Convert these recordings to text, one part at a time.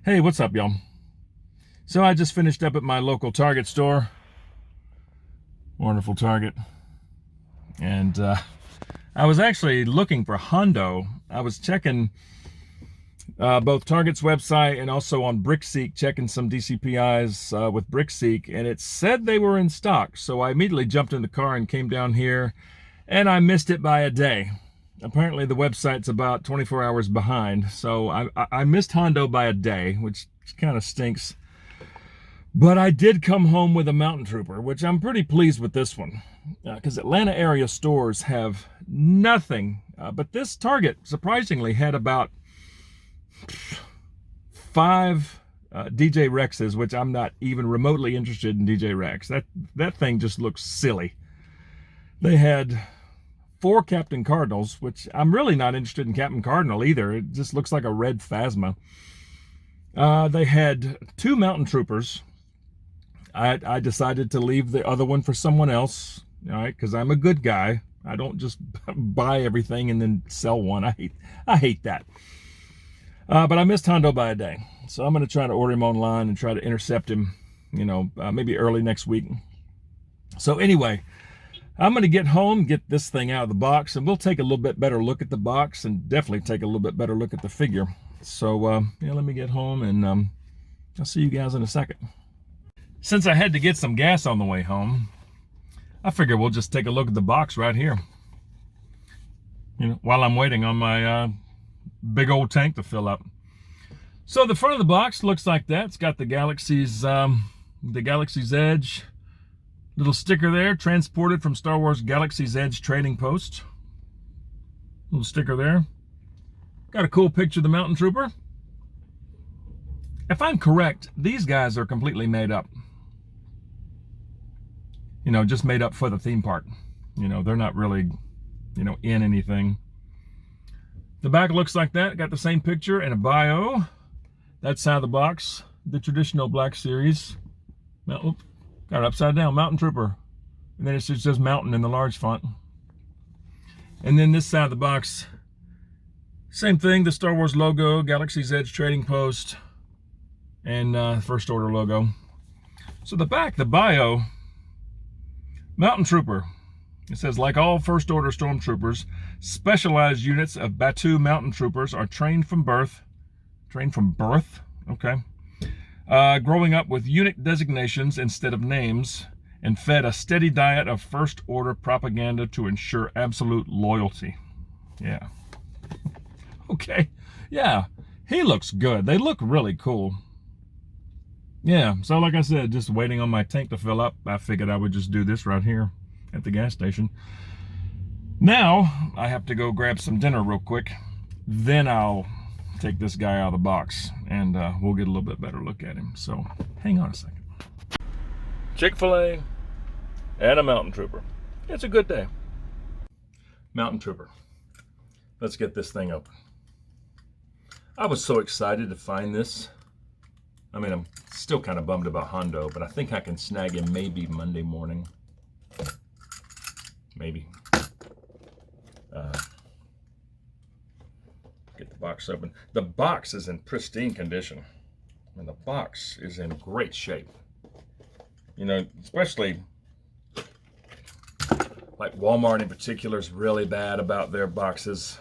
Hey, what's up, y'all? So I just finished up at my local Target store. Wonderful Target. And I was actually looking for Hondo. I was checking both Target's website and also on BrickSeek, checking some DCPIs with BrickSeek, and it said they were in stock. So I immediately jumped in the car and came down here, and I missed it by a day. Apparently the website's about 24 hours behind, so I missed Hondo by a day, which kind of stinks. But I did come home with a Mountain Trooper, which I'm pretty pleased with this one, because Atlanta area stores have nothing. But this Target, surprisingly, had about 5 DJ Rexes, which I'm not even remotely interested in DJ Rex. That thing just looks silly. They had 4 Captain Cardinals, which I'm really not interested in Captain Cardinal either. It just looks like a red Phasma. They had 2 Mountain Troopers. I decided to leave the other one for someone else, all right, because I'm a good guy. I don't just buy everything and then sell one. I hate that. But I missed Hondo by a day, so I'm going to try to order him online and try to intercept him, maybe early next week. So anyway, I'm going to get home, get this thing out of the box, and we'll take a little bit better look at the box and definitely take a little bit better look at the figure. So let me get home, and I'll see you guys in a second. Since I had to get some gas on the way home, I figure we'll just take a look at the box right here. While I'm waiting on my big old tank to fill up. So the front of the box looks like that. It's got the Galaxy's Edge little sticker there, transported from Star Wars Galaxy's Edge Trading Post. Little sticker there. Got a cool picture of the Mountain Trooper. If I'm correct, these guys are completely made up. Just made up for the theme park. They're not really, in anything. The back looks like that. Got the same picture and a bio. That side of the box, the traditional Black Series. Now, got it upside down, Mountain Trooper. And then it just says Mountain in the large font. And then this side of the box, same thing, the Star Wars logo, Galaxy's Edge Trading Post, and First Order logo. So the back, the bio, Mountain Trooper. It says, like all First Order Stormtroopers, specialized units of Batuu Mountain Troopers are trained from birth. Trained from birth? Okay. Growing up with unit designations instead of names, and fed a steady diet of First Order propaganda to ensure absolute loyalty. Yeah. Okay. Yeah. He looks good. They look really cool. Yeah. So like I said, just waiting on my tank to fill up, I figured I would just do this right here at the gas station. Now I have to go grab some dinner real quick. Then I'll take this guy out of the box and we'll get a little bit better look at him. So hang on a second. Chick-fil-A and a Mountain Trooper. It's a good day. Mountain Trooper. Let's get this thing open. I was so excited to find this. I mean, I'm still kind of bummed about Hondo, but I think I can snag him maybe Monday morning. Maybe. Get the box open. The box is in pristine condition. I mean, the box is in great shape. Especially like Walmart in particular is really bad about their boxes.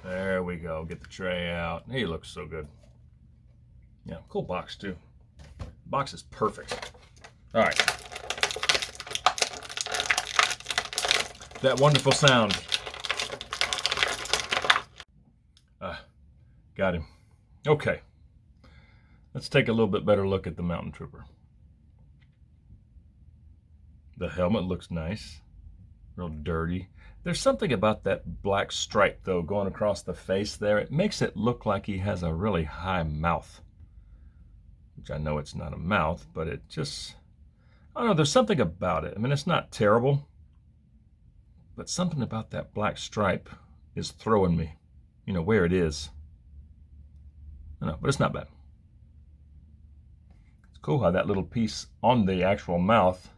There we go. Get the tray out. He looks so good. Yeah, cool box too. Box is perfect. All right. That wonderful sound. Got him. Okay. Let's take a little bit better look at the Mountain Trooper. The helmet looks nice. Real dirty. There's something about that black stripe, though, going across the face there. It makes it look like he has a really high mouth. Which I know it's not a mouth, but it just... I don't know, there's something about it. I mean, it's not terrible. But something about that black stripe is throwing me, where it is. I know, but it's not bad. It's cool how that little piece on the actual mouth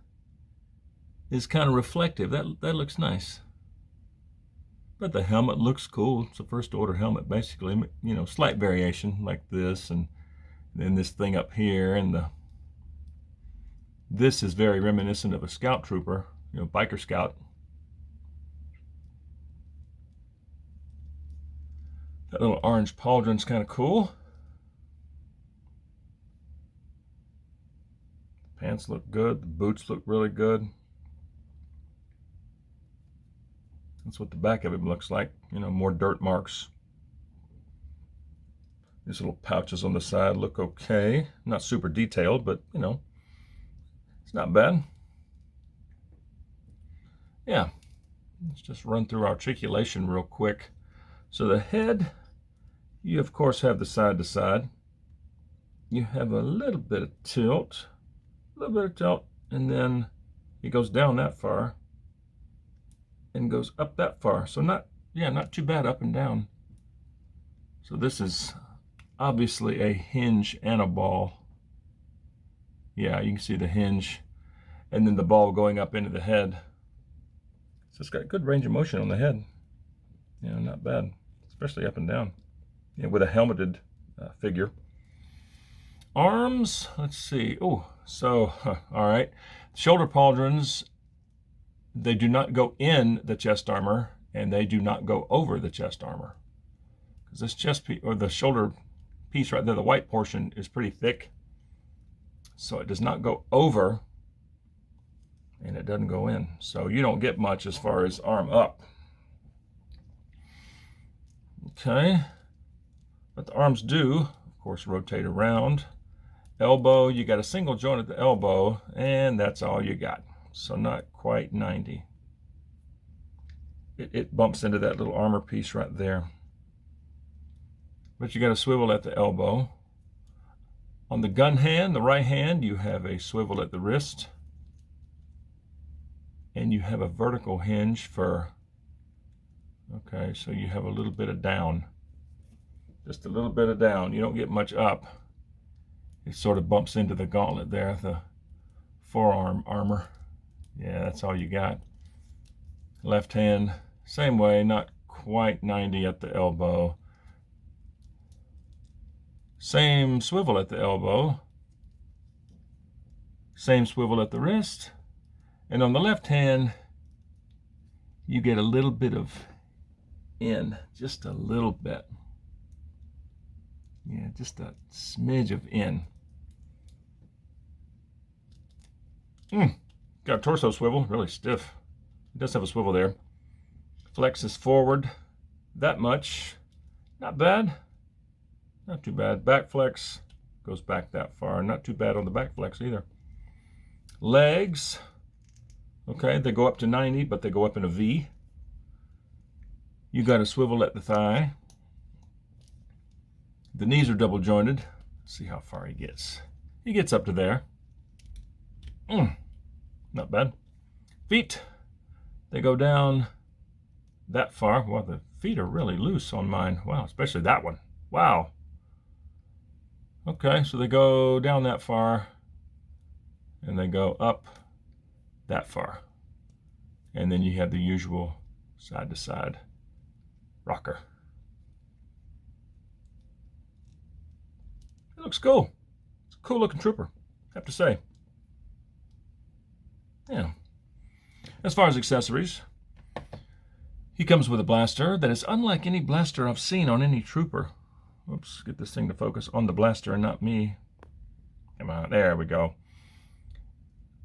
is kind of reflective. That looks nice. But the helmet looks cool. It's a first order helmet, basically. You know, slight variation like this, and then this thing up here, and this is very reminiscent of a scout trooper, you know, biker scout. That little orange pauldron's kind of cool. Pants look good. The boots look really good. That's what the back of it looks like. You know, more dirt marks. These little pouches on the side look okay. Not super detailed, but, you know, it's not bad. Yeah, let's just run through articulation real quick. So the head, you of course have the side to side. You have a little bit of tilt, and then it goes down that far and goes up that far. So not too bad up and down. So this is obviously a hinge and a ball. Yeah, you can see the hinge and then the ball going up into the head. So it's got good range of motion on the head. Yeah, not bad, especially up and down. Yeah, with a helmeted figure. Arms, let's see. Oh, so, all right. Shoulder pauldrons, they do not go in the chest armor, and they do not go over the chest armor. Because this chest piece, or the shoulder piece right there, the white portion, is pretty thick. So it does not go over, and it doesn't go in. So you don't get much as far as arm up. Okay. But the arms do, of course, rotate around. Elbow, you got a single joint at the elbow, and that's all you got. So not quite 90. It bumps into that little armor piece right there. But you got a swivel at the elbow. On the gun hand, the right hand, you have a swivel at the wrist. And you have a vertical hinge for, okay, so you have a little bit of down. Just a little bit of down. You don't get much up. It sort of bumps into the gauntlet there, the forearm armor. Yeah, that's all you got. Left hand, same way, not quite 90 at the elbow. Same swivel at the elbow. Same swivel at the wrist. And on the left hand, you get a little bit of in, just a little bit. Yeah, just a smidge of in. Got a torso swivel, really stiff. It does have a swivel there. Flexes forward that much. Not bad. Not too bad. Back flex goes back that far. Not too bad on the back flex either. Legs. Okay, they go up to 90, but they go up in a V. You got a swivel at the thigh. The knees are double jointed. Let's see how far he gets. He gets up to there. Not bad. Feet, they go down that far. Well, the feet are really loose on mine. Wow, especially that one. Wow. Okay, so they go down that far and they go up that far. And then you have the usual side to side rocker. It looks cool. It's a cool looking trooper, I have to say. Yeah. As far as accessories, he comes with a blaster that is unlike any blaster I've seen on any trooper. Oops, get this thing to focus on the blaster and not me. Come on, there we go.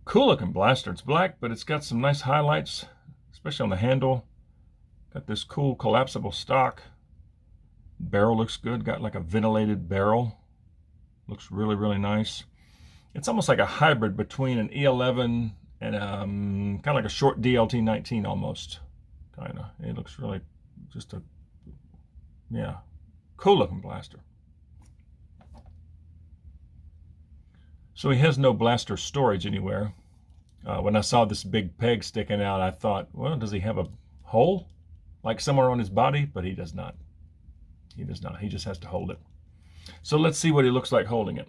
Cool looking blaster. It's black, but it's got some nice highlights, especially on the handle. Got this cool collapsible stock. Barrel looks good. Got like a ventilated barrel. Looks really, really nice. It's almost like a hybrid between an E11 and kind of like a short DLT-19 almost. Kind of. It looks really just a, yeah, cool looking blaster. So he has no blaster storage anywhere. When I saw this big peg sticking out, I thought, well, does he have a hole like somewhere on his body? But he does not. He does not. He just has to hold it. So let's see what he looks like holding it.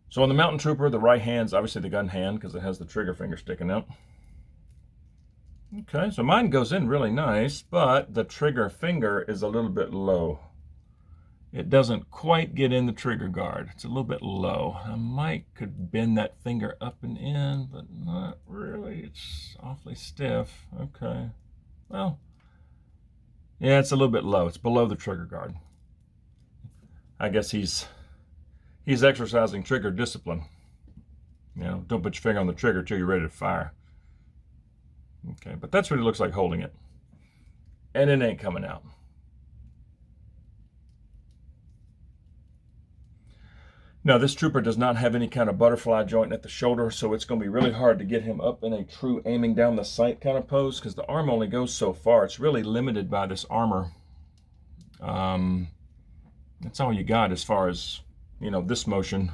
So on the Mountain Trooper, the right hand's obviously the gun hand because it has the trigger finger sticking out. Okay, so mine goes in really nice, but the trigger finger is a little bit low. It doesn't quite get in the trigger guard. It's a little bit low. I could bend that finger up and in, but not really. It's awfully stiff. Okay. Well, yeah, it's a little bit low. It's below the trigger guard. I guess he's exercising trigger discipline. You know, don't put your finger on the trigger till you're ready to fire. Okay, but that's what it looks like holding it. And it ain't coming out. Now, this trooper does not have any kind of butterfly joint at the shoulder, so it's going to be really hard to get him up in a true aiming down the sight kind of pose because the arm only goes so far. It's really limited by this armor. That's all you got as far as, you know, this motion.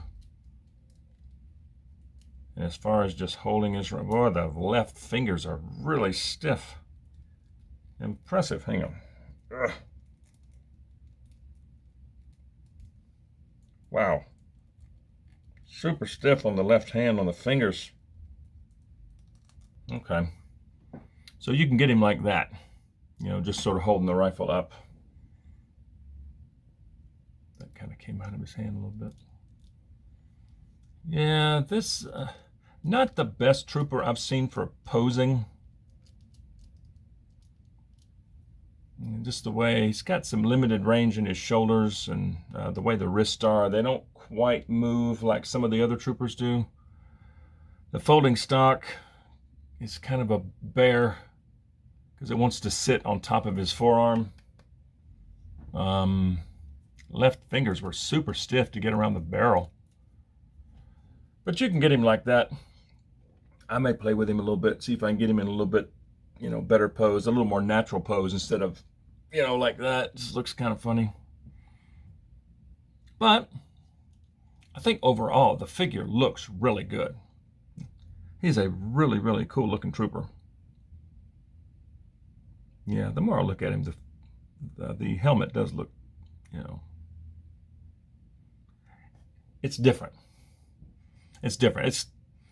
And as far as just holding his, boy, the left fingers are really stiff. Impressive. Hang on. Ugh. Wow. Super stiff on the left hand on the fingers. Okay. So you can get him like that. You know, just sort of holding the rifle up. That kind of came out of his hand a little bit. Yeah, this, not the best trooper I've seen for posing. Just the way he's got some limited range in his shoulders and the way the wrists are, they don't quite move like some of the other troopers do. The folding stock is kind of a bear because it wants to sit on top of his forearm. Left fingers were super stiff to get around the barrel. But you can get him like that. I may play with him a little bit, see if I can get him in a little bit, you know, better pose, a little more natural pose instead of, you know, like that. It just looks kind of funny. But I think overall the figure looks really good. He's a really, really cool looking trooper. Yeah, the more I look at him, the helmet does look, you know, it's different. It's different. It's,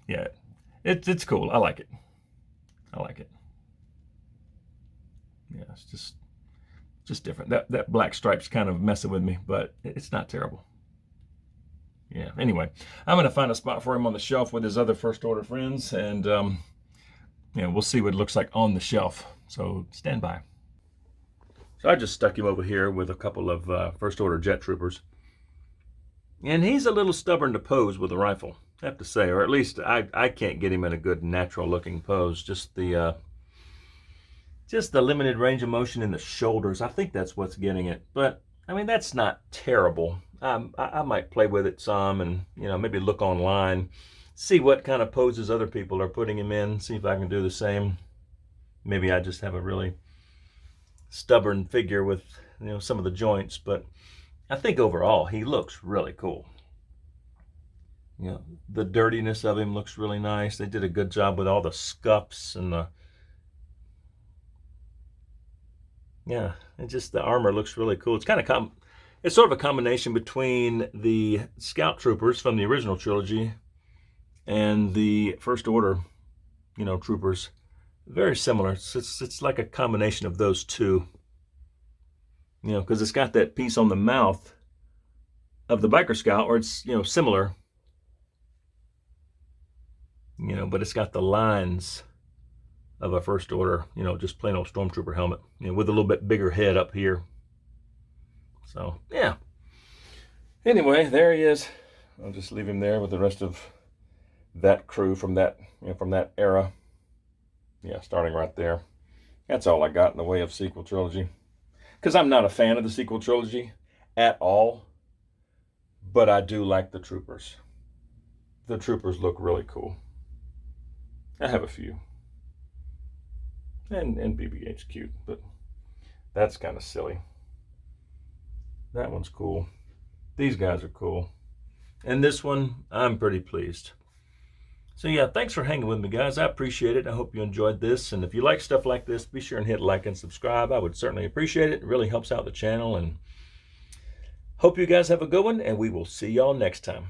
yeah, it's cool. I like it. I like it. Yeah, it's just different. That black stripe's kind of messing with me, but it's not terrible. Yeah, anyway, I'm going to find a spot for him on the shelf with his other first order friends, and yeah, we'll see what it looks like on the shelf. So stand by. So I just stuck him over here with a couple of first order jet troopers. And he's a little stubborn to pose with a rifle, I have to say, or at least I can't get him in a good natural looking pose. Just the limited range of motion in the shoulders. I think that's what's getting it. But I mean, that's not terrible. I might play with it some and, you know, maybe look online, see what kind of poses other people are putting him in, see if I can do the same. Maybe I just have a really stubborn figure with, you know, some of the joints, but I think overall he looks really cool. You know, the dirtiness of him looks really nice. They did a good job with all the scuffs and the, yeah, and just the armor looks really cool. It's kind of it's sort of a combination between the Scout Troopers from the original trilogy and the First Order, you know, troopers. Very similar. It's like a combination of those two. You know, because it's got that piece on the mouth of the Biker Scout, or it's, you know, similar. You know, but it's got the lines of a First Order, you know, just plain old Stormtrooper helmet, you know, with a little bit bigger head up here. So, yeah. Anyway, there he is. I'll just leave him there with the rest of that crew from that, you know, from that era. Yeah, starting right there. That's all I got in the way of sequel trilogy. Because I'm not a fan of the sequel trilogy at all, but I do like the troopers. The troopers look really cool. I have a few. And BB-8's cute, but that's kind of silly. That one's cool. These guys are cool. And this one, I'm pretty pleased. So yeah, thanks for hanging with me, guys. I appreciate it. I hope you enjoyed this. And if you like stuff like this, be sure and hit like and subscribe. I would certainly appreciate it. It really helps out the channel. And hope you guys have a good one, and we will see y'all next time.